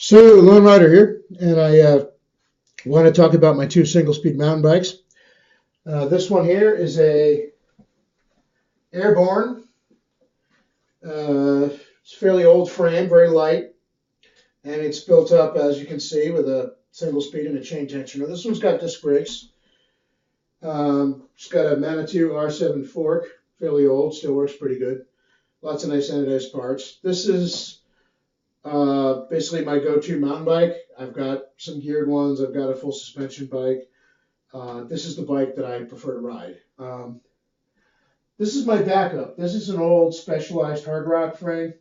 So, Lone Rider here, and I want to talk about my two single-speed mountain bikes. This one here is a airborne. It's a fairly old frame, very light, and it's built up, as you can see, with a single speed and a chain tensioner. This one's got disc brakes. It's got a Manitou R7 fork, fairly old, still works pretty good. Lots of nice anodized parts. This is basically my go-to mountain bike. I've got some geared ones. I've got a full suspension bike. This is the bike that I prefer to ride. This is my backup. This is an old Specialized hard rock frame.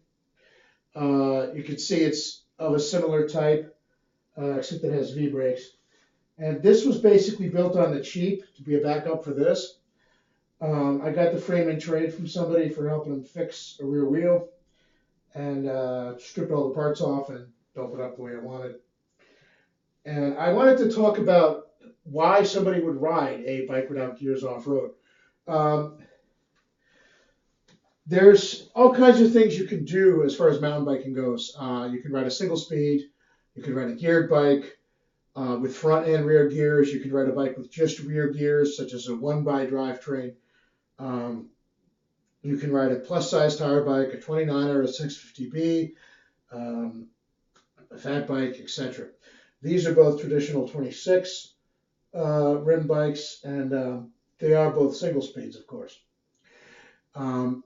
You can see it's of a similar type, except it has V-brakes. And this was basically built on the cheap to be a backup for this. I got the frame in trade from somebody for helping them fix a rear wheel, and stripped all the parts off and built it up the way I wanted. And I wanted to talk about why somebody would ride a bike without gears off-road. There's all kinds of things you can do as far as mountain biking goes. You can ride a single speed, you can ride a geared bike with front and rear gears. You can ride a bike with just rear gears, such as a one-by drivetrain. You can ride a plus-size tire bike, a 29er, a 650B, a fat bike, etc. These are both traditional 26 rim bikes, and they are both single speeds, of course.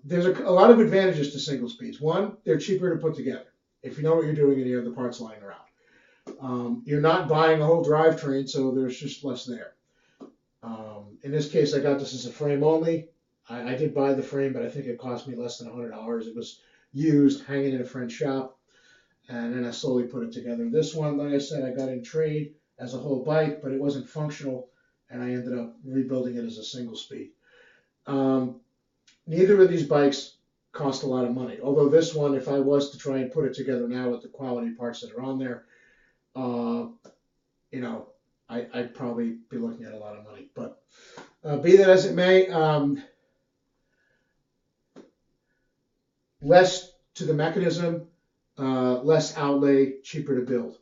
There's a lot of advantages to single speeds. One, they're cheaper to put together if you know what you're doing and you have the parts lying around. You're not buying a whole drivetrain, so there's just less there. In this case, I got this as a frame only. I did buy the frame, but I think it cost me less than $100. It was used, hanging in a friend's shop, and then I slowly put it together. This one, like I said, I got in trade as a whole bike, but it wasn't functional, and I ended up rebuilding it as a single speed. Neither of these bikes cost a lot of money, although this one, if I was to try and put it together now with the quality parts that are on there, I'd probably be looking at a lot of money. But be that as it may, less to the mechanism, less outlay, cheaper to build.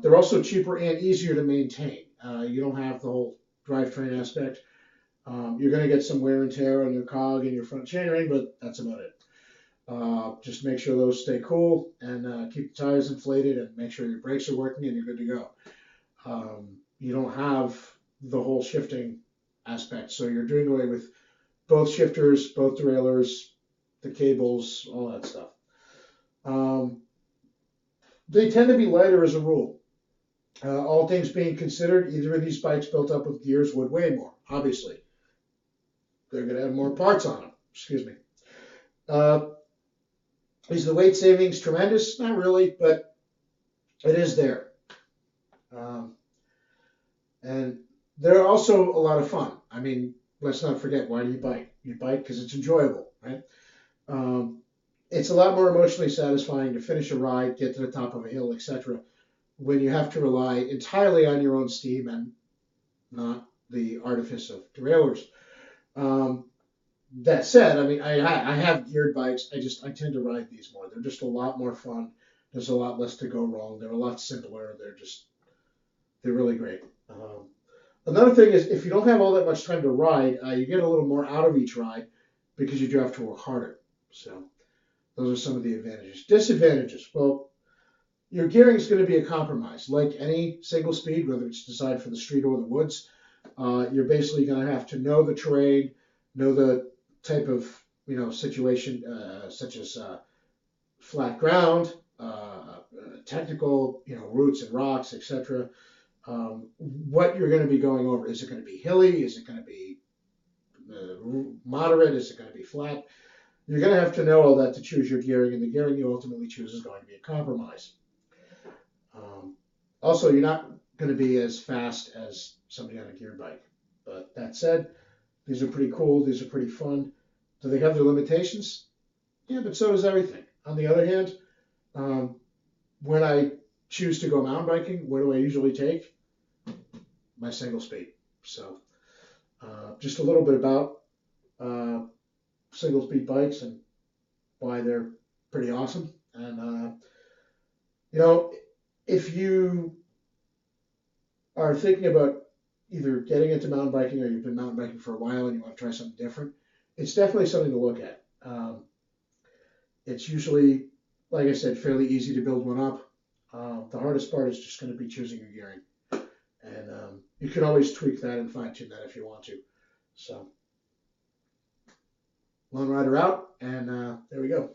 They're also cheaper and easier to maintain. You don't have the whole drivetrain aspect. You're going to get some wear and tear on your cog and your front chainring, but that's about it. Just make sure those stay cool and keep the tires inflated and make sure your brakes are working and you're good to go. You don't have the whole shifting aspect, so you're doing away with both shifters, both derailleurs, the cables, all that stuff. They tend to be lighter as a rule. All things being considered, either of these bikes built up with gears would weigh more, obviously. They're going to have more parts on them. Excuse me. Is the weight savings tremendous? Not really, but it is there. And they're also a lot of fun. I mean, let's not forget, why do you bike? You bike because it's enjoyable, right? It's a lot more emotionally satisfying to finish a ride, get to the top of a hill, etc., when you have to rely entirely on your own steam and not the artifice of derailleurs. That said, I mean, I have geared bikes. I tend to ride these more. They're just a lot more fun. There's a lot less to go wrong. They're a lot simpler. They're really great. Another thing is, if you don't have all that much time to ride, you get a little more out of each ride because you do have to work harder. So those are some of the advantages. Disadvantages, well, your gearing is going to be a compromise. Like any single speed, whether it's designed for the street or the woods, you're basically going to have to know the terrain, know the type of situation, such as flat ground, technical roots and rocks, etc. What you're going to be going over. Is it going to be hilly? Is it going to be moderate? Is it going to be flat? You're going to have to know all that to choose your gearing, and the gearing you ultimately choose is going to be a compromise. Also, you're not going to be as fast as somebody on a geared bike. But that said, these are pretty cool. These are pretty fun. Do they have their limitations? Yeah, but so does everything. On the other hand, when I choose to go mountain biking, what do I usually take? My single speed. So just a little bit about single speed bikes and why they're pretty awesome. And You know, if you are thinking about either getting into mountain biking or you've been mountain biking for a while and you want to try something different, it's definitely something to look at. It's usually, like I said, fairly easy to build one up. The hardest part is just going to be choosing your gearing. And you can always tweak that and fine tune that if you want to. So, Lone Rider out, and there we go.